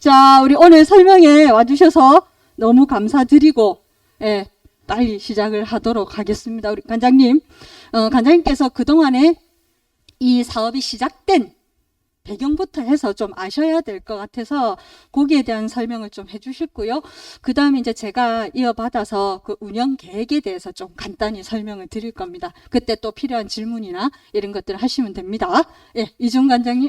자, 우리 오늘 설명에 와주셔서 너무 감사드리고, 예, 빨리 시작을 하도록 하겠습니다. 우리 관장님, 관장님께서 그동안에 이 사업이 시작된 배경부터 해서 좀 아셔야 될 것 같아서 거기에 대한 설명을 좀 해주셨고요. 그 다음에 이제 제가 이어받아서 그 운영 계획에 대해서 좀 간단히 설명을 드릴 겁니다. 그때 또 필요한 질문이나 이런 것들을 하시면 됩니다. 예, 이준 관장님.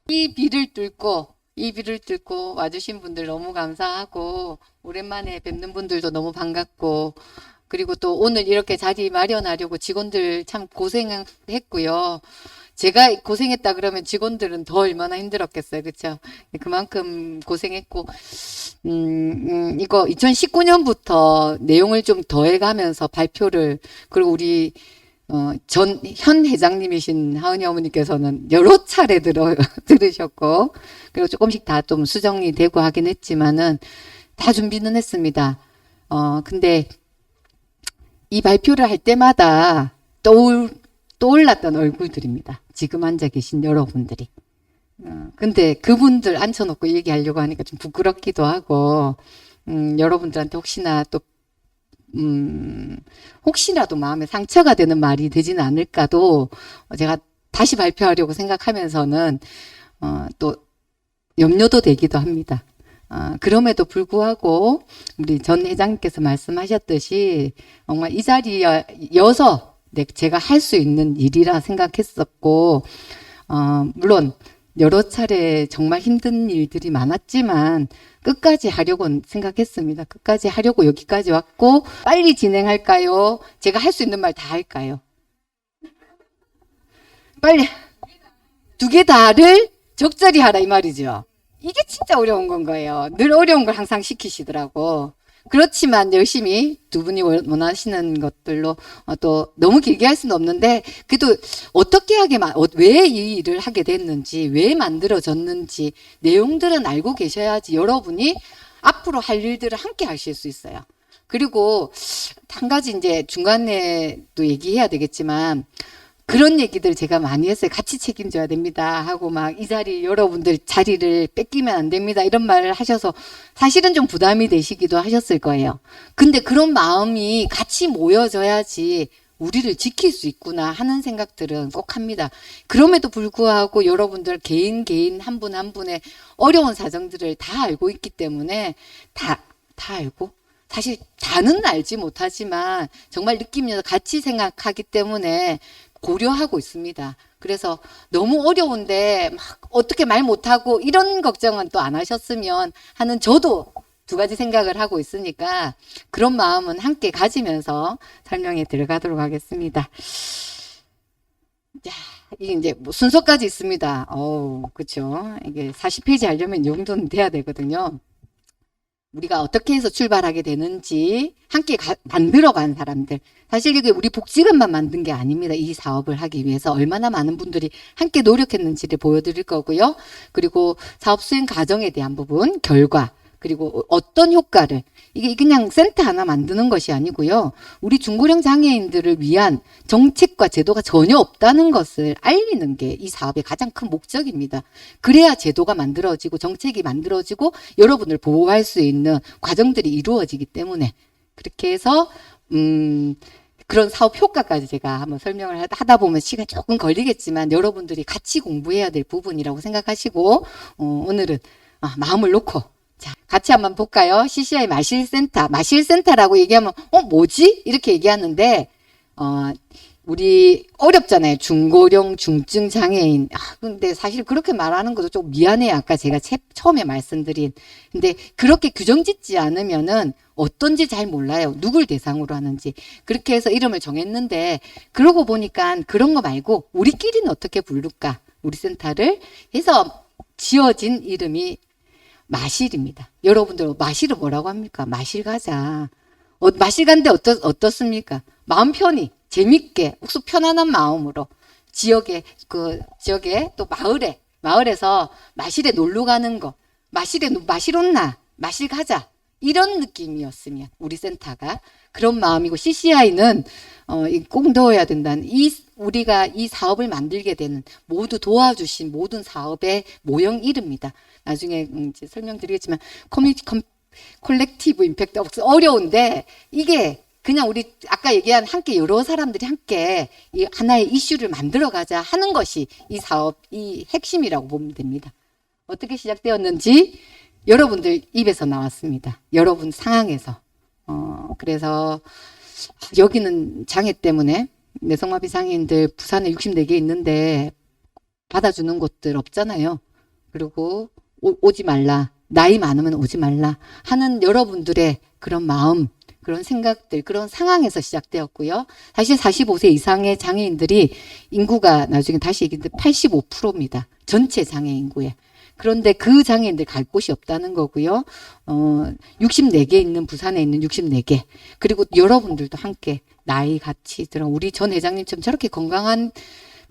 이 비를 뚫고 와주신 분들 너무 감사하고, 오랜만에 뵙는 분들도 너무 반갑고, 그리고 또 오늘 이렇게 자리 마련하려고 직원들 참 고생했고요. 제가 고생했다 그러면 직원들은 더 얼마나 힘들었겠어요. 그쵸? 그만큼 고생했고, 이거 2019년부터 내용을 좀 더해가면서 발표를, 그리고 우리, 현 회장님이신 하은이 어머니께서는 여러 차례 들으셨고, 그리고 조금씩 다 좀 수정이 되고 하긴 했지만은, 다 준비는 했습니다. 근데, 이 발표를 할 때마다 떠올랐던 얼굴들입니다. 지금 앉아 계신 여러분들이. 근데 그분들 앉혀놓고 얘기하려고 하니까 좀 부끄럽기도 하고, 여러분들한테 혹시라도 마음에 상처가 되는 말이 되지는 않을까도 제가 다시 발표하려고 생각하면서는, 또 염려도 되기도 합니다. 그럼에도 불구하고 우리 전 회장님께서 말씀하셨듯이 정말 이 자리여서 제가 할 수 있는 일이라 생각했었고, 물론 여러 차례 정말 힘든 일들이 많았지만 끝까지 하려고 생각했습니다. 끝까지 하려고 여기까지 왔고, 빨리 진행할까요? 제가 할 수 있는 말 다 할까요? 빨리 두 개 다를 적절히 하라 이 말이죠. 이게 진짜 어려운 건 거예요. 늘 어려운 걸 항상 시키시더라고. 그렇지만 열심히 두 분이 원하시는 것들로 또 너무 길게 할 수는 없는데, 그래도 어떻게 왜 이 일을 하게 됐는지, 왜 만들어졌는지 내용들은 알고 계셔야지 여러분이 앞으로 할 일들을 함께 하실 수 있어요. 그리고 한 가지 이제 중간에도 얘기해야 되겠지만, 그런 얘기들 제가 많이 했어요. 같이 책임져야 됩니다 하고, 막 이 자리 여러분들 자리를 뺏기면 안 됩니다 이런 말을 하셔서 사실은 좀 부담이 되시기도 하셨을 거예요. 근데 그런 마음이 같이 모여져야지 우리를 지킬 수 있구나 하는 생각들은 꼭 합니다. 그럼에도 불구하고 여러분들 개인 한 분 한 분의 어려운 사정들을 다 알고 있기 때문에, 다 알고, 사실 다는 알지 못하지만 정말 느끼면서 같이 생각하기 때문에 고려하고 있습니다. 그래서 너무 어려운데 막 어떻게 말 못하고 이런 걱정은 또 안 하셨으면 하는, 저도 두 가지 생각을 하고 있으니까 그런 마음은 함께 가지면서 설명에 들어가도록 하겠습니다. 자, 이게 이제 뭐 순서까지 있습니다. 그렇죠. 이게 40페이지 하려면 이 정도는 돼야 되거든요. 우리가 어떻게 해서 출발하게 되는지 함께 만들어간 사람들. 사실 이게 우리 복지관만 만든 게 아닙니다. 이 사업을 하기 위해서 얼마나 많은 분들이 함께 노력했는지를 보여드릴 거고요. 그리고 사업 수행 과정에 대한 부분, 결과, 그리고 어떤 효과를, 이게 그냥 센터 하나 만드는 것이 아니고요. 우리 중고령 장애인들을 위한 정책과 제도가 전혀 없다는 것을 알리는 게 이 사업의 가장 큰 목적입니다. 그래야 제도가 만들어지고 정책이 만들어지고 여러분을 보호할 수 있는 과정들이 이루어지기 때문에, 그렇게 해서 그런 사업 효과까지 제가 한번 설명을 하다 보면 시간이 조금 걸리겠지만 여러분들이 같이 공부해야 될 부분이라고 생각하시고, 오늘은 마음을 놓고 자, 같이 한번 볼까요? CCI 마실센터. 마실센터라고 얘기하면, 뭐지? 이렇게 얘기하는데, 우리 어렵잖아요. 중고령, 중증 장애인. 근데 사실 그렇게 말하는 것도 좀 미안해요. 아까 제가 처음에 말씀드린. 근데 그렇게 규정 짓지 않으면은 어떤지 잘 몰라요. 누굴 대상으로 하는지. 그렇게 해서 이름을 정했는데, 그러고 보니까 그런 거 말고 우리끼리는 어떻게 부를까? 우리 센터를 해서 지어진 이름이 마실입니다. 여러분들 마실은 뭐라고 합니까? 마실 가자. 마실 간데 어떻습니까? 마음 편히 재밌게 속 편안한 마음으로 지역에 또 마을에서 마실에 놀러 가는 거, 마실 온나, 마실 가자 이런 느낌이었으면 우리 센터가 그런 마음이고, CCI는 꼭 넣어야 된다는, 이 우리가 이 사업을 만들게 되는 모두 도와주신 모든 사업의 모형 이름입니다. 나중에 이제 설명드리겠지만 커뮤니티 콜렉티브 임팩트 어려운데 이게 그냥 우리 아까 얘기한 함께 여러 사람들이 함께 이 하나의 이슈를 만들어 가자 하는 것이 이 사업 이 핵심이라고 보면 됩니다. 어떻게 시작되었는지 여러분들 입에서 나왔습니다. 여러분 상황에서. 그래서 여기는 장애 때문에 뇌성마비 장애인들 부산에 64개 있는데 받아주는 곳들 없잖아요. 그리고 오지 말라. 나이 많으면 오지 말라 하는 여러분들의 그런 마음, 그런 생각들, 그런 상황에서 시작되었고요. 사실 45세 이상의 장애인들이 인구가 나중에 다시 얘기했는데 85%입니다. 전체 장애 인구에. 그런데 그 장애인들 갈 곳이 없다는 거고요. 64개 있는 부산에 있는 64개. 그리고 여러분들도 함께 나이 같이 들어 우리 전 회장님처럼 저렇게 건강한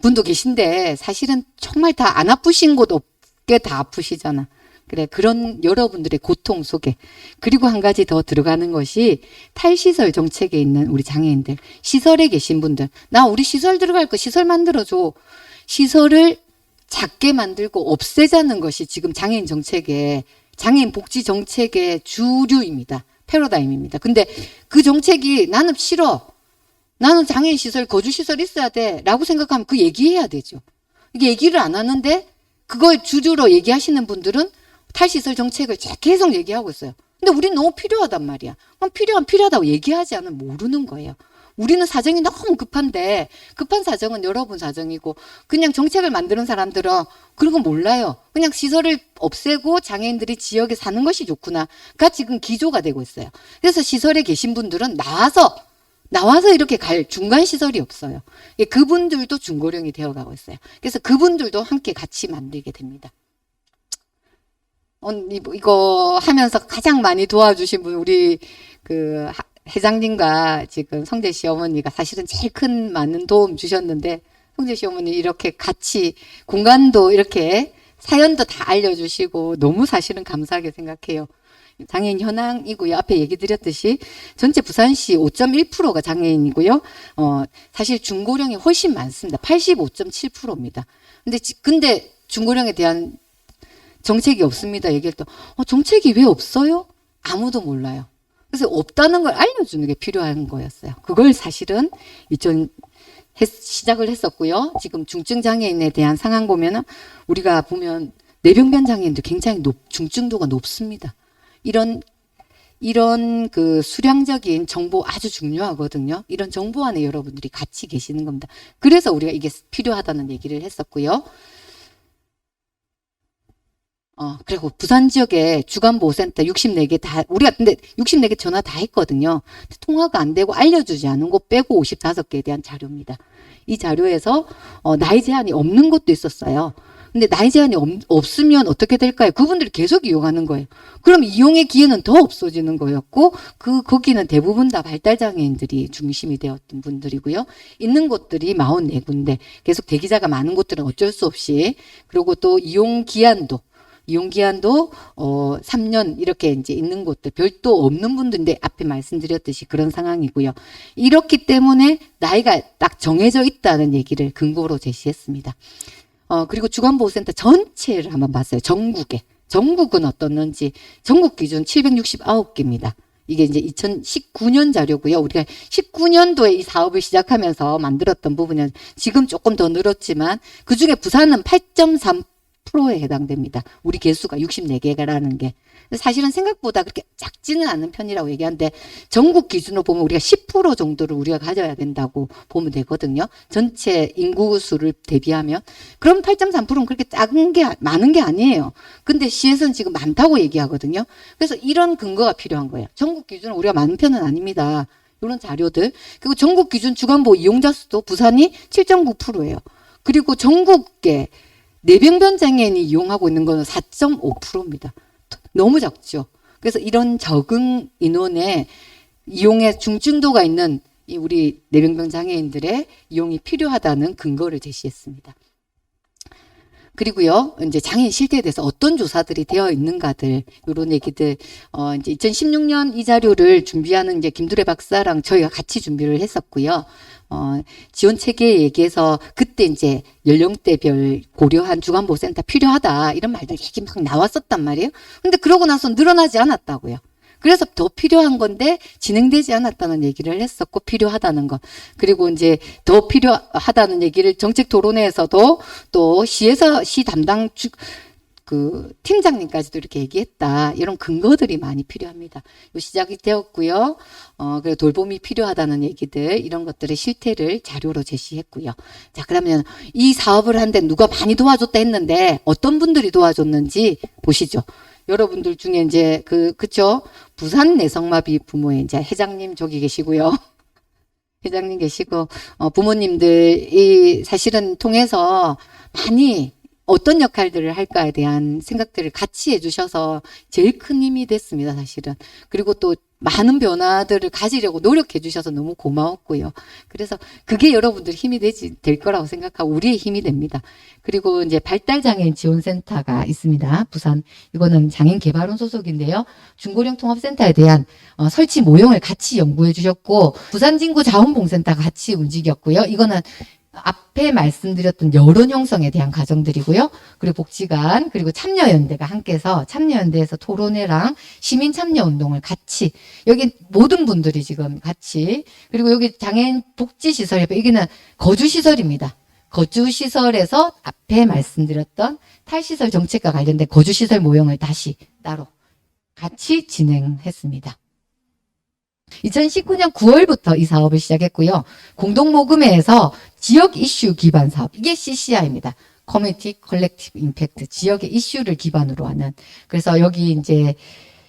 분도 계신데 사실은 정말 다 안 아프신 곳 없게 다 아프시잖아. 그래, 그런 여러분들의 고통 속에. 그리고 한 가지 더 들어가는 것이 탈시설 정책에 있는 우리 장애인들, 시설에 계신 분들. 나 우리 시설 들어갈 거 시설 만들어줘. 시설을 작게 만들고 없애자는 것이 지금 장애인 정책의, 장애인 복지 정책의 주류입니다. 패러다임입니다. 근데 그 정책이 나는 싫어. 나는 장애인 시설, 거주 시설 있어야 돼. 라고 생각하면 그 얘기해야 되죠. 이게 얘기를 안 하는데 그걸 주류로 얘기하시는 분들은 탈시설 정책을 계속 얘기하고 있어요. 근데 우리는 너무 필요하단 말이야. 그럼 필요하다고 얘기하지 않으면 모르는 거예요. 우리는 사정이 너무 급한데 급한 사정은 여러분 사정이고 그냥 정책을 만드는 사람들은 그런 건 몰라요. 그냥 시설을 없애고 장애인들이 지역에 사는 것이 좋구나가 지금 기조가 되고 있어요. 그래서 시설에 계신 분들은 나와서 이렇게 갈 중간 시설이 없어요. 그분들도 중고령이 되어가고 있어요. 그래서 그분들도 함께 같이 만들게 됩니다. 이거 하면서 가장 많이 도와주신 분 우리 그 회장님과 지금 성재 씨 어머니가 사실은 제일 큰 많은 도움 주셨는데 성재 씨 어머니 이렇게 같이 공간도 이렇게 사연도 다 알려주시고 너무 사실은 감사하게 생각해요. 장애인 현황이고요. 앞에 얘기 드렸듯이 전체 부산시 5.1%가 장애인이고요. 사실 중고령이 훨씬 많습니다. 85.7%입니다. 근데 중고령에 대한 정책이 없습니다. 얘기할 때 정책이 왜 없어요? 아무도 몰라요. 그래서 없다는 걸 알려주는 게 필요한 거였어요. 그걸 사실은 시작을 했었고요. 지금 중증 장애인에 대한 상황 보면은 우리가 보면 뇌병변 장애인도 굉장히 중증도가 높습니다. 이런 그 수량적인 정보 아주 중요하거든요. 이런 정보 안에 여러분들이 같이 계시는 겁니다. 그래서 우리가 이게 필요하다는 얘기를 했었고요. 그리고 부산 지역에 주간보호센터 64개 다, 우리가 근데 64개 전화 다 했거든요. 통화가 안 되고 알려주지 않은 곳 빼고 55개에 대한 자료입니다. 이 자료에서, 나이 제한이 없는 곳도 있었어요. 근데 나이 제한이 없으면 어떻게 될까요? 그분들이 계속 이용하는 거예요. 그럼 이용의 기회는 더 없어지는 거였고, 거기는 대부분 다 발달장애인들이 중심이 되었던 분들이고요. 있는 곳들이 44군데, 계속 대기자가 많은 곳들은 어쩔 수 없이, 그리고 또 이용 기한도 3년 이렇게 이제 있는 곳들, 별도 없는 분들인데 앞에 말씀드렸듯이 그런 상황이고요. 이렇기 때문에 나이가 딱 정해져 있다는 얘기를 근거로 제시했습니다. 그리고 주간보호센터 전체를 한번 봤어요. 전국은 어떻는지. 전국 기준 769개입니다. 이게 이제 2019년 자료고요. 우리가 19년도에 이 사업을 시작하면서 만들었던 부분은 지금 조금 더 늘었지만 그중에 부산은 8.3%에 해당됩니다. 우리 개수가 64개라는 게. 사실은 생각보다 그렇게 작지는 않은 편이라고 얘기하는데 전국 기준으로 보면 우리가 10% 정도를 우리가 가져야 된다고 보면 되거든요. 전체 인구수를 대비하면. 그럼 8.3%는 그렇게 많은 게 아니에요. 근데 시에서는 지금 많다고 얘기하거든요. 그래서 이런 근거가 필요한 거예요. 전국 기준으로 우리가 많은 편은 아닙니다. 이런 자료들. 그리고 전국 기준 주간보호 이용자 수도 부산이 7.9%예요. 그리고 전국계 뇌병변 장애인이 이용하고 있는 거는 4.5%입니다. 너무 작죠. 그래서 이런 적응 인원의 이용에 중증도가 있는 우리 뇌병변 장애인들의 이용이 필요하다는 근거를 제시했습니다. 그리고요, 이제 장애인 실태에 대해서 어떤 조사들이 되어 있는가들, 요런 얘기들, 이제 2016년 이 자료를 준비하는 이제 김두래 박사랑 저희가 같이 준비를 했었고요. 지원 체계에 얘기해서 그때 이제 연령대별 고려한 주간보호센터 필요하다, 이런 말들 얘기 막 나왔었단 말이에요. 근데 그러고 나서 늘어나지 않았다고요. 그래서 더 필요한 건데 진행되지 않았다는 얘기를 했었고, 필요하다는 거. 그리고 이제 더 필요하다는 얘기를 정책 토론회에서도 또 시에서 시 담당 팀장님까지도 이렇게 얘기했다. 이런 근거들이 많이 필요합니다. 요 시작이 되었고요. 그리고 돌봄이 필요하다는 얘기들, 이런 것들의 실태를 자료로 제시했고요. 자, 그러면 이 사업을 하는데 누가 많이 도와줬다 했는데 어떤 분들이 도와줬는지 보시죠. 여러분들 중에 이제 그쵸? 부산 내성마비 부모의 이제 회장님 저기 계시고요. 회장님 계시고, 부모님들이 사실은 통해서 많이 어떤 역할들을 할까에 대한 생각들을 같이 해주셔서 제일 큰 힘이 됐습니다, 사실은. 그리고 또 많은 변화들을 가지려고 노력해 주셔서 너무 고마웠고요. 그래서 그게 여러분들 힘이 될 거라고 생각하고 우리의 힘이 됩니다. 그리고 이제 발달장애인 지원센터가 있습니다. 부산. 이거는 장애인개발원 소속인데요. 중고령 통합센터에 대한 설치 모형을 같이 연구해 주셨고, 부산진구자원봉센터가 같이 움직였고요. 이거는 앞에 말씀드렸던 여론 형성에 대한 과정들이고요. 그리고 복지관, 그리고 참여연대가 함께해서 참여연대에서 토론회랑 시민참여운동을 같이, 여기 모든 분들이 지금 같이, 그리고 여기 장애인 복지시설협회, 여기는 거주시설입니다. 거주시설에서 앞에 말씀드렸던 탈시설 정책과 관련된 거주시설 모형을 다시 따로 같이 진행했습니다. 2019년 9월부터 이 사업을 시작했고요. 공동모금회에서 지역 이슈 기반 사업, 이게 CCI입니다. 커뮤니티 컬렉티브 임팩트, 지역의 이슈를 기반으로 하는. 그래서 여기 이제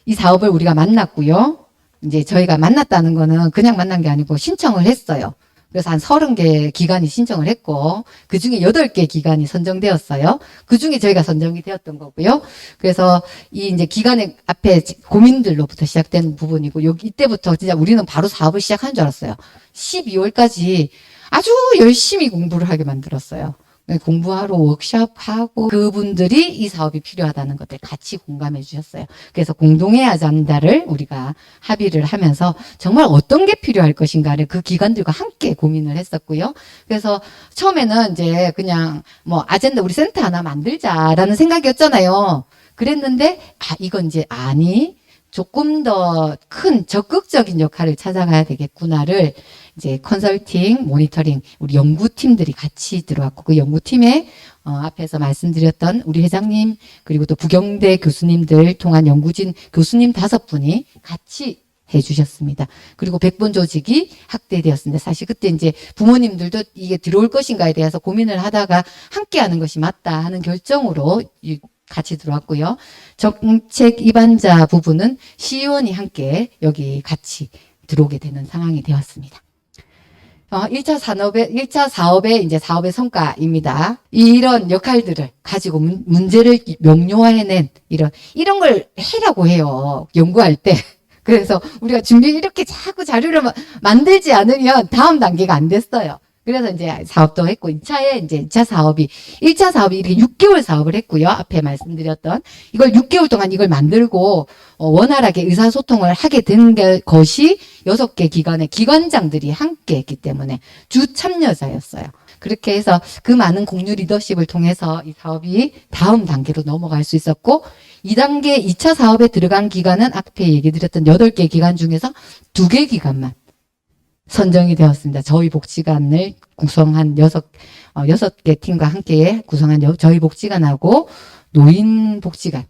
이 사업을 우리가 만났고요. 이제 저희가 만났다는 거는 그냥 만난 게 아니고 신청을 했어요. 그래서 한 30개 기관이 신청을 했고, 그 중에 8개 기관이 선정되었어요. 그 중에 저희가 선정이 되었던 거고요. 그래서 이 이제 기관의 앞에 고민들로부터 시작된 부분이고, 여기 이때부터 진짜 우리는 바로 사업을 시작한 줄 알았어요. 12월까지 아주 열심히 공부를 하게 만들었어요. 공부하러 워크숍하고, 그분들이 이 사업이 필요하다는 것들 같이 공감해 주셨어요. 그래서 공동의 아젠다를 우리가 합의를 하면서 정말 어떤 게 필요할 것인가를 그 기관들과 함께 고민을 했었고요. 그래서 처음에는 이제 그냥 뭐 아젠다 우리 센터 하나 만들자라는 생각이었잖아요. 그랬는데 이건 이제 조금 더 큰 적극적인 역할을 찾아가야 되겠구나를 이제 컨설팅, 모니터링, 우리 연구팀들이 같이 들어왔고, 그 연구팀에 앞에서 말씀드렸던 우리 회장님, 그리고 또 부경대 교수님들 통한 연구진 교수님 5분이 같이 해주셨습니다. 그리고 백본 조직이 확대되었습니다. 사실 그때 이제 부모님들도 이게 들어올 것인가에 대해서 고민을 하다가 함께 하는 것이 맞다 하는 결정으로 같이 들어왔고요. 정책 입안자 부분은 시의원이 함께 여기 같이 들어오게 되는 상황이 되었습니다. 1차 사업의 이제 사업의 성과입니다. 이런 역할들을 가지고 문제를 명료화해낸 이런 걸 해라고 해요. 연구할 때. 그래서 우리가 이렇게 자꾸 자료를 만들지 않으면 다음 단계가 안 됐어요. 그래서 이제 사업도 했고, 1차 사업이 이렇게 6개월 사업을 했고요. 앞에 말씀드렸던 이걸 6개월 동안 이걸 만들고 원활하게 의사소통을 하게 된 것이 6개 기관의 기관장들이 함께 했기 때문에 주 참여자였어요. 그렇게 해서 그 많은 공유 리더십을 통해서 이 사업이 다음 단계로 넘어갈 수 있었고, 2단계 2차 사업에 들어간 기관은 앞에 얘기 드렸던 8개 기관 중에서 2개 기관만 선정이 되었습니다. 저희 복지관을 구성한 6개 팀과 함께 구성한 저희 복지관하고 노인복지관,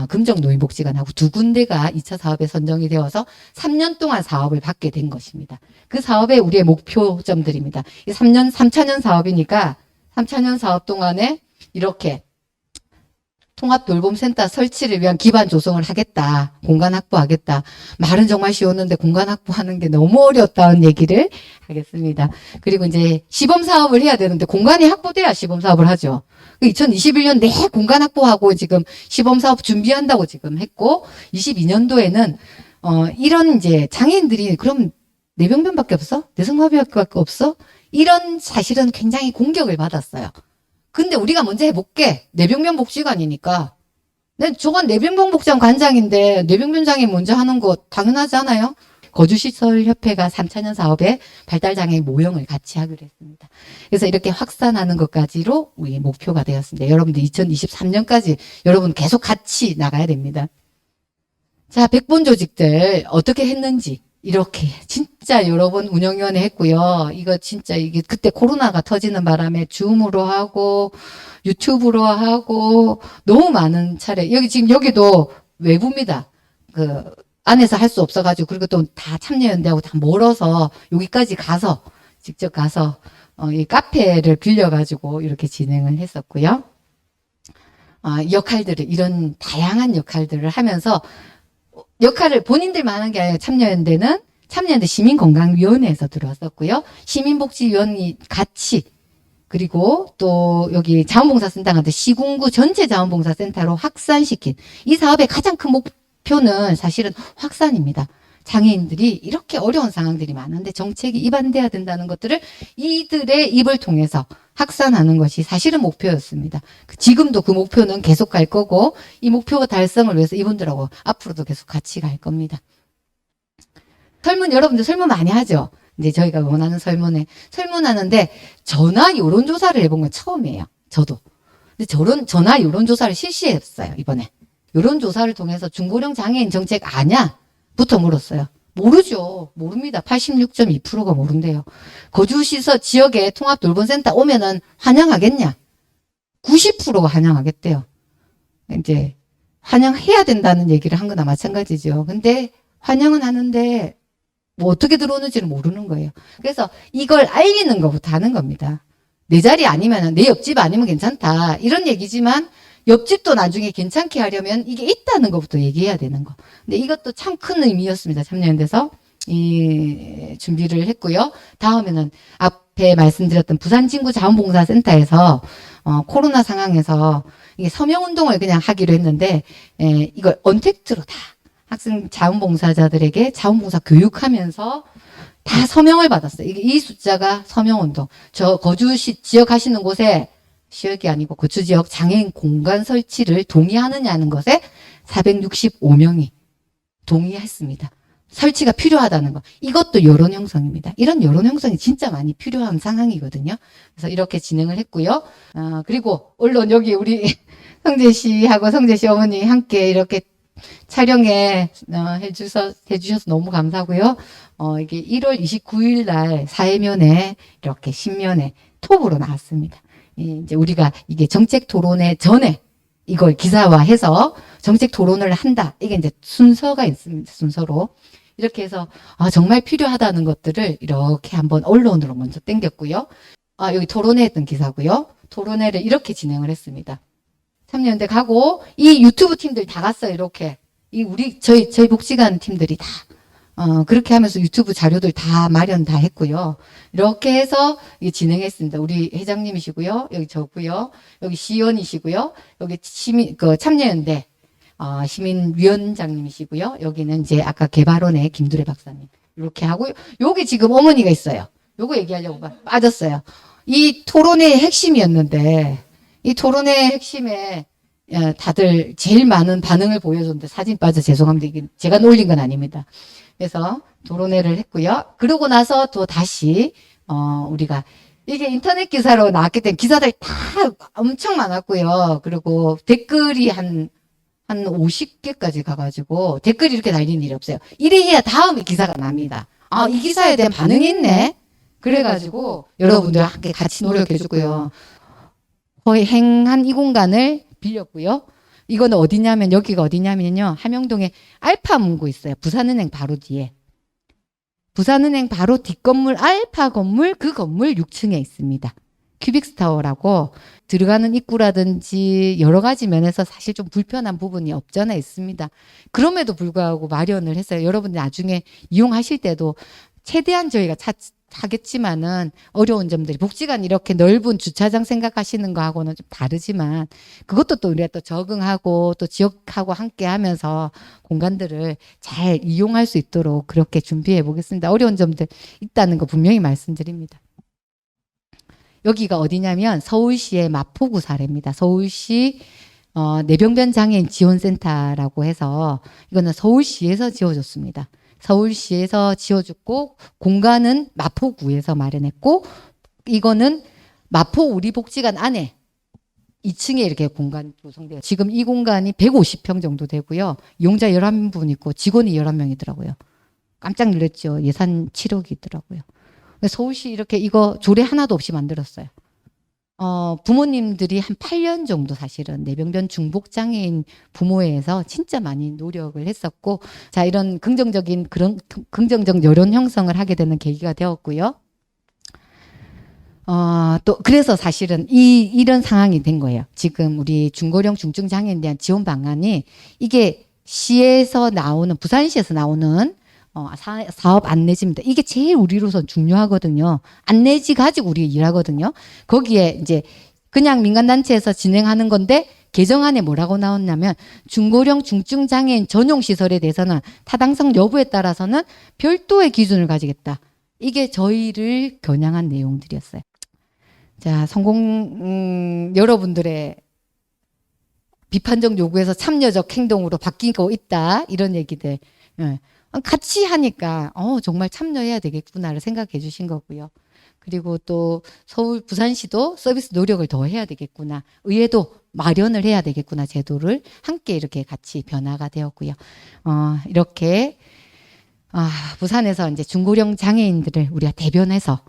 금정노인복지관하고 2군데가 2차 사업에 선정이 되어서 3년 동안 사업을 받게 된 것입니다. 그 사업의 우리의 목표점들입니다. 3차년 사업이니까 3차년 사업 동안에 이렇게 통합돌봄센터 설치를 위한 기반 조성을 하겠다. 공간 확보하겠다. 말은 정말 쉬웠는데 공간 확보하는 게 너무 어렵다는 얘기를 하겠습니다. 그리고 이제 시범 사업을 해야 되는데 공간이 확보돼야 시범 사업을 하죠. 2021년 내 공간 확보하고 지금 시범 사업 준비한다고 지금 했고, 22년도에는 이런 이제 장애인들이 그럼 뇌병변밖에 없어? 뇌성마비밖에 없어? 이런 사실은 굉장히 공격을 받았어요. 근데 우리가 먼저 해볼게. 뇌병변 복지관이니까. 네, 저건 뇌병변 복지관 관장인데 뇌병변장애 먼저 하는 거 당연하지 않아요? 거주시설협회가 3차년 사업에 발달장애인 모형을 같이 하기로 했습니다. 그래서 이렇게 확산하는 것까지로 우리 목표가 되었습니다. 여러분들 2023년까지 여러분 계속 같이 나가야 됩니다. 자, 백본 조직들 어떻게 했는지 이렇게 진짜 여러 번 운영위원회 했고요. 이거 진짜 이게 그때 코로나가 터지는 바람에 줌으로 하고 유튜브로 하고 너무 많은 차례. 여기 지금 여기도 외부입니다. 그 안에서 할 수 없어가지고 그리고 또 다 참여연대하고 다 멀어서 여기까지 가서 직접 가서 이 카페를 빌려가지고 이렇게 진행을 했었고요. 역할들을 이런 다양한 역할들을 하면서 역할을 본인들만 하는 게 아니라 참여연대 시민건강위원회에서 들어왔었고요. 시민복지위원이 같이 그리고 또 여기 자원봉사센터가 시군구 전체 자원봉사센터로 확산시킨 이 사업의 가장 큰 목표는 사실은 확산입니다. 장애인들이 이렇게 어려운 상황들이 많은데 정책이 입안돼야 된다는 것들을 이들의 입을 통해서 확산하는 것이 사실은 목표였습니다. 지금도 그 목표는 계속 갈 거고 이 목표 달성을 위해서 이분들하고 앞으로도 계속 같이 갈 겁니다. 설문 여러분들 설문 많이 하죠? 이제 저희가 원하는 설문하는데 전화 여론조사를 해본 건 처음이에요. 저도. 근데 전화 여론조사를 실시했어요. 이번에. 여론조사를 통해서 중고령 장애인 정책 아냐? 부터 물었어요. 모르죠. 모릅니다. 86.2%가 모른대요. 거주시설 지역에 통합돌봄센터 오면은 환영하겠냐? 90%가 환영하겠대요. 이제 환영해야 된다는 얘기를 한 거나 마찬가지죠. 근데 환영은 하는데 뭐 어떻게 들어오는지는 모르는 거예요. 그래서 이걸 알리는 것부터 하는 겁니다. 내 자리 아니면 내 옆집 아니면 괜찮다. 이런 얘기지만 옆집도 나중에 괜찮게 하려면 이게 있다는 것부터 얘기해야 되는 거. 근데 이것도 참 큰 의미였습니다. 참여연대에서 이 준비를 했고요. 다음에는 앞에 말씀드렸던 부산진구자원봉사센터에서 코로나 상황에서 이게 서명운동을 그냥 하기로 했는데 이걸 언택트로 다 학생 자원봉사자들에게 자원봉사 교육하면서 다 서명을 받았어요. 이 숫자가 서명운동. 저 거주시 지역 하시는 곳에 지역이 아니고 거주지역 장애인 공간 설치를 동의하느냐는 것에 465명이 동의했습니다. 설치가 필요하다는 거. 이것도 여론 형성입니다. 이런 여론 형성이 진짜 많이 필요한 상황이거든요. 그래서 이렇게 진행을 했고요. 그리고 언론 여기 우리 성재 씨하고 성재 씨 어머니 함께 이렇게 촬영에 해주셔서 너무 감사하고요. 이게 1월 29일 날 사회면에 이렇게 신면에 톱으로 나왔습니다. 이제 우리가 이게 정책 토론회 전에 이걸 기사화해서 정책 토론을 한다. 이게 이제 순서가 있습니다. 순서로. 이렇게 해서 정말 필요하다는 것들을 이렇게 한번 언론으로 먼저 땡겼고요. 여기 토론회 했던 기사고요. 토론회를 이렇게 진행을 했습니다. 참여연대 가고 이 유튜브 팀들 다 갔어요. 이렇게. 저희 복지관 팀들이 다 그렇게 하면서 유튜브 자료들 다 마련 다 했고요. 이렇게 해서 진행했습니다. 우리 회장님이시고요. 여기 저고요. 여기 시의원이시고요. 여기 참여연대 시민위원장님이시고요. 여기는 이제 아까 개발원의 김두래 박사님. 이렇게 하고 여기 지금 어머니가 있어요. 요거 얘기하려고 빠졌어요. 이 토론회의 핵심이었는데 이 토론회의 핵심에 다들 제일 많은 반응을 보여줬는데 사진 빠져 죄송합니다. 이게 제가 올린 건 아닙니다. 그래서 토론회를 했고요. 그러고 나서 또 다시 우리가 이게 인터넷 기사로 나왔기 때문에 기사들 다 엄청 많았고요. 그리고 댓글이 한 50개까지 가가지고 댓글이 이렇게 달리는 일이 없어요. 이래야 다음에 기사가 납니다. 이 기사에 대한 반응이 있네. 그래가지고 여러분들 함께 같이 노력해주고요. 거의 행한 이 공간을 빌렸고요. 이거는 어디냐면 여기가 어디냐면요. 함영동에 알파문고 있어요. 부산은행 바로 뒤에. 부산은행 바로 뒷건물 알파 건물 그 건물 6층에 있습니다. 큐빅스타워라고 들어가는 입구라든지 여러 가지 면에서 사실 좀 불편한 부분이 없잖아 있습니다. 그럼에도 불구하고 마련을 했어요. 여러분 나중에 이용하실 때도 최대한 저희가 하겠지만은 어려운 점들이 복지관 이렇게 넓은 주차장 생각하시는 거하고는 좀 다르지만 그것도 또 우리가 또 적응하고 또 지역하고 함께 하면서 공간들을 잘 이용할 수 있도록 그렇게 준비해 보겠습니다. 어려운 점들 있다는 거 분명히 말씀드립니다. 여기가 어디냐면 서울시의 마포구 사례입니다. 서울시 뇌병변 장애인 지원센터라고 해서 이거는 서울시에서 지어줬습니다. 서울시에서 지어줬고 공간은 마포구에서 마련했고 이거는 마포 우리복지관 안에 2층에 이렇게 공간 조성돼요. 지금 이 공간이 150평 정도 되고요. 이용자 11분 있고 직원이 11명이더라고요. 깜짝 놀랐죠. 예산 7억이더라고요. 서울시 이렇게 이거 조례 하나도 없이 만들었어요. 부모님들이 한 8년 정도 사실은 뇌병변 중복장애인 부모회에서 진짜 많이 노력을 했었고, 자, 이런 긍정적 여론 형성을 하게 되는 계기가 되었고요. 또, 그래서 사실은 이런 상황이 된 거예요. 지금 우리 중고령 중증 장애인에 대한 지원 방안이 이게 시에서 나오는, 부산시에서 나오는 사업 안내지입니다. 이게 제일 우리로선 중요하거든요. 안내지 가지고 우리 일하거든요. 거기에 이제 그냥 민간단체에서 진행하는 건데 개정안에 뭐라고 나왔냐면 중고령 중증 장애인 전용 시설에 대해서는 타당성 여부에 따라서는 별도의 기준을 가지겠다. 이게 저희를 겨냥한 내용들이었어요. 자, 여러분들의 비판적 요구에서 참여적 행동으로 바뀌고 있다. 이런 얘기들. 예. 같이 하니까 정말 참여해야 되겠구나를 생각해 주신 거고요. 그리고 또 부산시도 서비스 노력을 더 해야 되겠구나. 의회도 마련을 해야 되겠구나. 제도를 함께 이렇게 같이 변화가 되었고요. 이렇게 부산에서 이제 중고령 장애인들을 우리가 대변해서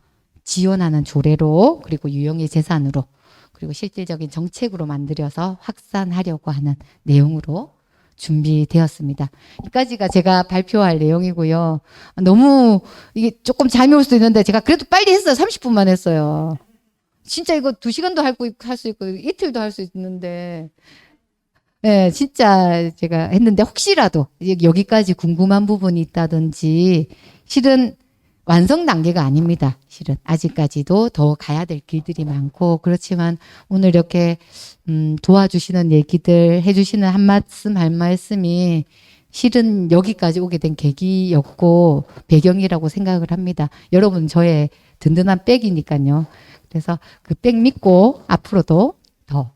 지원하는 조례로 그리고 유형의 재산으로 그리고 실질적인 정책으로 만들어서 확산하려고 하는 내용으로 준비되었습니다. 여기까지가 제가 발표할 내용이고요. 너무 이게 조금 잠이 올 수도 있는데 제가 그래도 빨리 했어요. 30분만 했어요. 진짜 이거 2시간도 할 수 있고 이틀도 할 수 있는데 네, 진짜 제가 했는데 혹시라도 여기까지 궁금한 부분이 있다든지 실은 완성 단계가 아닙니다. 실은 아직까지도 더 가야 될 길들이 많고 그렇지만 오늘 이렇게 도와주시는 얘기들 해주시는 할 말씀이 실은 여기까지 오게 된 계기였고 배경이라고 생각을 합니다. 여러분 저의 든든한 백이니까요. 그래서 그 백 믿고 앞으로도 더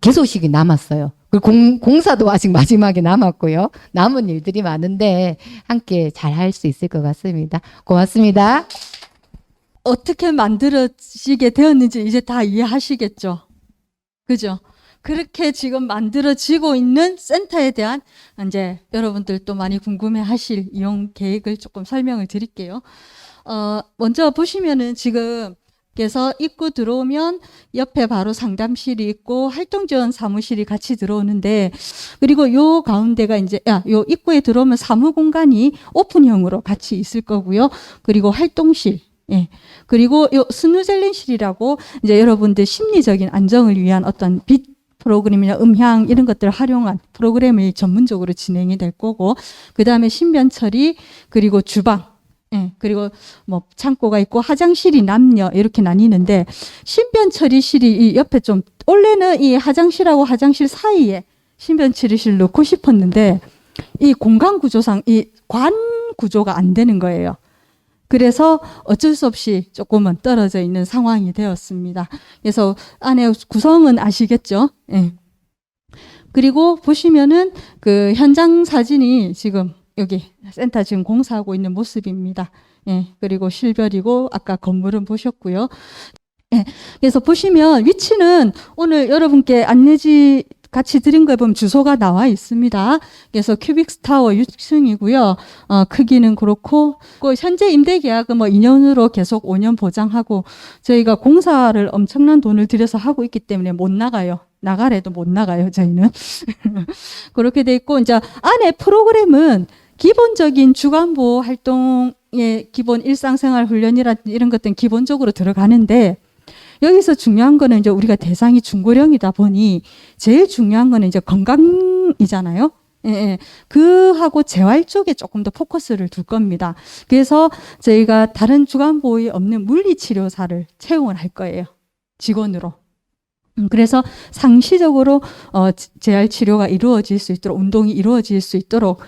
개소식이 남았어요. 그리고 공사도 아직 마지막에 남았고요. 남은 일들이 많은데 함께 잘 할 수 있을 것 같습니다. 고맙습니다. 어떻게 만들어지게 되었는지 이제 다 이해하시겠죠? 그죠? 그렇게 지금 만들어지고 있는 센터에 대한 이제 여러분들 또 많이 궁금해 하실 이용 계획을 조금 설명을 드릴게요. 먼저 보시면은 지금 그래서 입구 들어오면 옆에 바로 상담실이 있고 활동지원 사무실이 같이 들어오는데 그리고 요 가운데가 이제 요 입구에 들어오면 사무 공간이 오픈형으로 같이 있을 거고요. 그리고 활동실 그리고 요 스누젤린실이라고 이제 여러분들 심리적인 안정을 위한 어떤 빛 프로그램이나 음향 이런 것들을 활용한 프로그램이 전문적으로 진행이 될 거고 그 다음에 신변 처리 그리고 주방 그리고 뭐 창고가 있고 화장실이 남녀 이렇게 나뉘는데 신변 처리실이 이 옆에 좀 원래는 이 화장실하고 화장실 사이에 신변 처리실 넣고 싶었는데 이 공간 구조상 이 관 구조가 안 되는 거예요. 그래서 어쩔 수 없이 조금은 떨어져 있는 상황이 되었습니다. 그래서 안에 구성은 아시겠죠? 그리고 보시면은 그 현장 사진이 지금 여기 센터 지금 공사하고 있는 모습입니다. 그리고 실별이고 아까 건물은 보셨고요. 그래서 보시면 위치는 오늘 여러분께 안내지 같이 드린 거에 보면 주소가 나와 있습니다. 그래서 큐빅스타워 6층이고요. 크기는 그렇고 현재 임대 계약은 뭐 2년으로 계속 5년 보장하고 저희가 공사를 엄청난 돈을 들여서 하고 있기 때문에 못 나가요. 나가래도 못 나가요. 저희는 그렇게 돼 있고 이제 안에 프로그램은 기본적인 주간보호 활동의 기본 일상생활 훈련이라 이런 것들은 기본적으로 들어가는데 여기서 중요한 거는 이제 우리가 대상이 중고령이다 보니 제일 중요한 거는 이제 건강이잖아요. 그하고 재활 쪽에 조금 더 포커스를 둘 겁니다. 그래서 저희가 다른 주간보호에 없는 물리치료사를 채용을 할 거예요. 직원으로. 그래서 상시적으로 재활 치료가 이루어질 수 있도록, 운동이 이루어질 수 있도록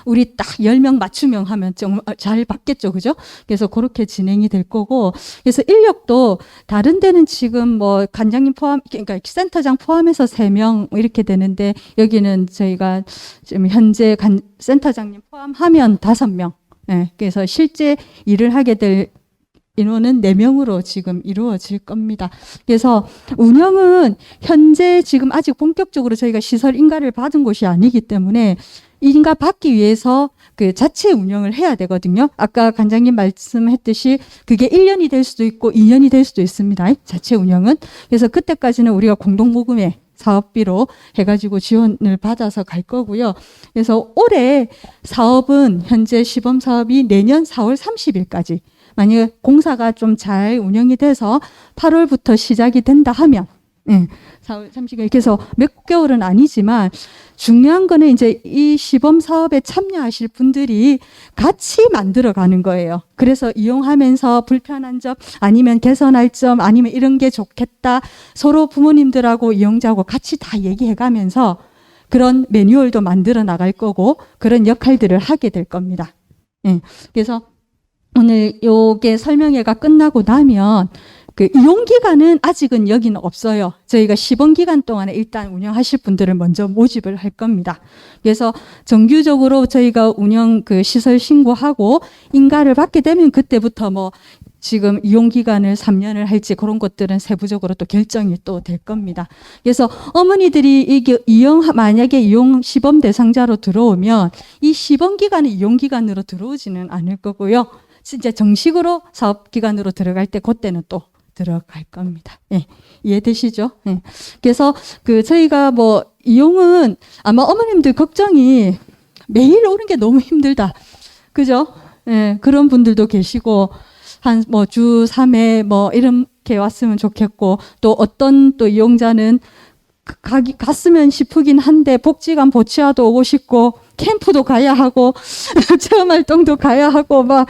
우리 딱 10명 맞춤형 하면 정말 잘 받겠죠. 그죠? 그래서 그렇게 진행이 될 거고, 그래서 인력도 다른 데는 지금 뭐 관장님 포함, 그러니까 센터장 포함해서 3명 이렇게 되는데, 여기는 저희가 지금 현재 센터장님 포함하면 5명. 예, 그래서 실제 일을 하게 될 인원은 4명으로 지금 이루어질 겁니다. 그래서 운영은 현재 지금 아직 본격적으로 저희가 시설 인가를 받은 곳이 아니기 때문에 인가 받기 위해서 그 자체 운영을 해야 되거든요. 아까 관장님 말씀했듯이 그게 1년이 될 수도 있고 2년이 될 수도 있습니다. 자체 운영은. 그래서 그때까지는 우리가 공동모금회 사업비로 해가지고 지원을 받아서 갈 거고요. 그래서 올해 사업은 현재 시범 사업이 내년 4월 30일까지, 만약에 공사가 좀 잘 운영이 돼서 8월부터 시작이 된다 하면, 4월 30일, 그래서 몇 개월은 아니지만 중요한 거는 이제 이 시범 사업에 참여하실 분들이 같이 만들어 가는 거예요. 그래서 이용하면서 불편한 점, 아니면 개선할 점, 아니면 이런 게 좋겠다, 서로 부모님들하고 이용자하고 같이 다 얘기해 가면서 그런 매뉴얼도 만들어 나갈 거고, 그런 역할들을 하게 될 겁니다. 그래서 오늘 요게 설명회가 끝나고 나면 그 이용 기간은 아직은 여기는 없어요. 저희가 시범 기간 동안에 일단 운영하실 분들을 먼저 모집을 할 겁니다. 그래서 정규적으로 저희가 운영 그 시설 신고하고 인가를 받게 되면 그때부터 뭐 지금 이용 기간을 3년을 할지 그런 것들은 세부적으로 또 결정이 또 될 겁니다. 그래서 어머니들이 이게 만약에 이용 시범 대상자로 들어오면 이 시범 기간이 이용 기간으로 들어오지는 않을 거고요. 진짜 정식으로 사업 기간으로 들어갈 때 그때는 또 들어갈 겁니다. 예, 이해되시죠? 예. 그래서 저희가 뭐 이용은 아마 어머님들 걱정이 매일 오는 게 너무 힘들다. 그죠? 예, 그런 분들도 계시고, 한 뭐 주 3회 뭐 이렇게 왔으면 좋겠고, 또 어떤 또 이용자는 갔으면 싶으긴 한데 복지관 보치아도 오고 싶고 캠프도 가야 하고 체험활동도 가야 하고 막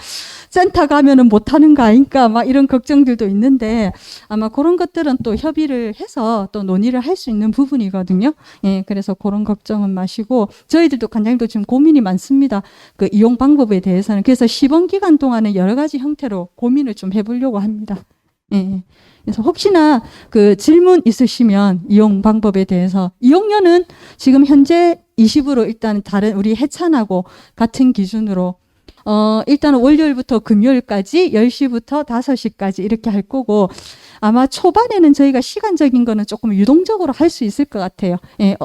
센터 가면은 못하는 거 아닌가 막 이런 걱정들도 있는데, 아마 그런 것들은 또 협의를 해서 또 논의를 할 수 있는 부분이거든요. 예, 그래서 그런 걱정은 마시고, 저희들도 관장님도 지금 고민이 많습니다. 그 이용 방법에 대해서는. 그래서 시범 기간 동안은 여러 가지 형태로 고민을 좀 해보려고 합니다. 예. 그래서 혹시나 그 질문 있으시면 이용 방법에 대해서, 이용료는 지금 현재 20으로 일단 다른 우리 해찬하고 같은 기준으로 일단 월요일부터 금요일까지 10시부터 5시까지 이렇게 할 거고, 아마 초반에는 저희가 시간적인 거는 조금 유동적으로 할 수 있을 것 같아요. 예,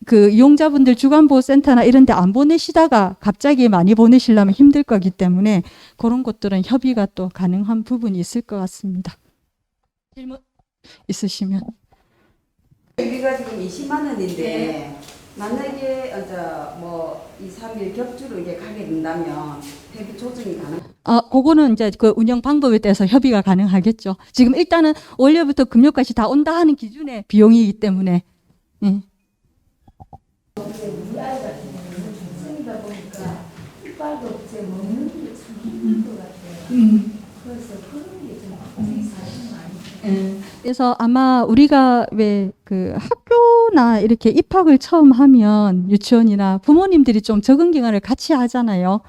그 이용자분들 주간보호센터나 이런 데 안 보내시다가 갑자기 많이 보내시려면 힘들 거기 때문에 그런 것들은 협의가 또 가능한 부분이 있을 것 같습니다. 질문 있으시면. 여기가 지금 20만 원인데 만약에 뭐 2, 3일 격주로 이게 가게 된다면 회비 조정이 가능? 그거는 이제 그 운영 방법에 대해서 협의가 가능하겠죠. 지금 일단은 월요일부터 금요일까지 다 온다 하는 기준의 비용이기 때문에. 예. 우리 아이가 중증이다 보니까 이빨도 없지 먹는 게 참 힘든 것 같아요. 그래서 그런 게 좀 걱정이 사실 많이. 그래서 아마 우리가 왜 그 학교나 이렇게 입학을 처음 하면 유치원이나 부모님들이 좀 적응 기간을 같이 하잖아요.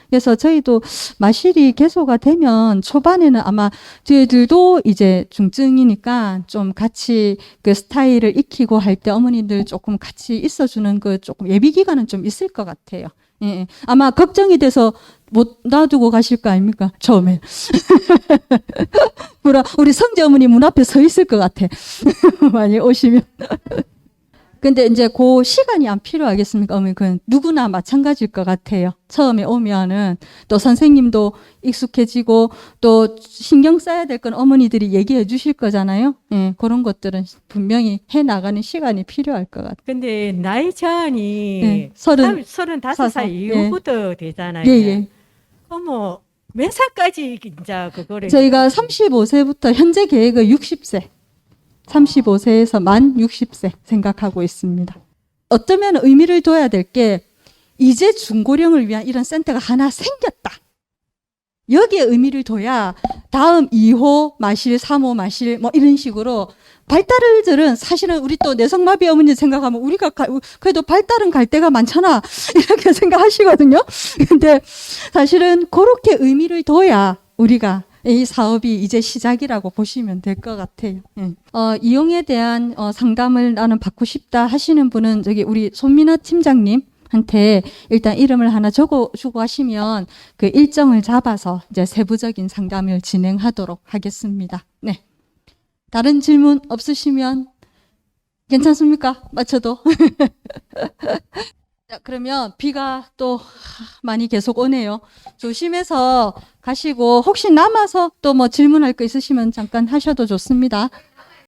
그래서 저희도 마실이 개소가 되면 초반에는 아마 저희들도 이제 중증이니까 좀 같이 그 스타일을 익히고 할 때 어머님들 조금 같이 있어주는 그 조금 예비 기간은 좀 있을 것 같아요. 예, 아마 걱정이 돼서 못 놔두고 가실 거 아닙니까? 처음에. 우리 성재 어머니 문 앞에 서 있을 것 같아. 많이 오시면. 근데 이제 그 시간이 안 필요하겠습니까? 어머니, 그건 누구나 마찬가지일 것 같아요. 처음에 오면은 또 선생님도 익숙해지고 또 신경 써야 될 건 어머니들이 얘기해 주실 거잖아요. 예, 그런 것들은 분명히 해 나가는 시간이 필요할 것 같아요. 근데 나이 제한이 네, 35살 이후부터 되잖아요. 예, 예. 그럼 뭐 몇 살까지 이제 그거를 저희가 35세부터 현재 계획은 60세. 35세에서 만 60세 생각하고 있습니다. 어쩌면 의미를 둬야 될 게, 이제 중고령을 위한 이런 센터가 하나 생겼다. 여기에 의미를 둬야 다음 2호 마실, 3호 마실 뭐 이런 식으로 발달들은 사실은 우리 또 내성마비 어머니 생각하면 우리가 그래도 발달은 갈 데가 많잖아. 이렇게 생각하시거든요. 근데 사실은 그렇게 의미를 둬야 우리가 이 사업이 이제 시작이라고 보시면 될 것 같아요. 이용에 대한 상담을 나는 받고 싶다 하시는 분은 저기 우리 손민아 팀장님한테 일단 이름을 하나 적어주고 하시면 그 일정을 잡아서 이제 세부적인 상담을 진행하도록 하겠습니다. 네. 다른 질문 없으시면 괜찮습니까? 맞춰도. 자, 그러면 비가 또 많이 계속 오네요. 조심해서 가시고 혹시 남아서 또 뭐 질문할 거 있으시면 잠깐 하셔도 좋습니다.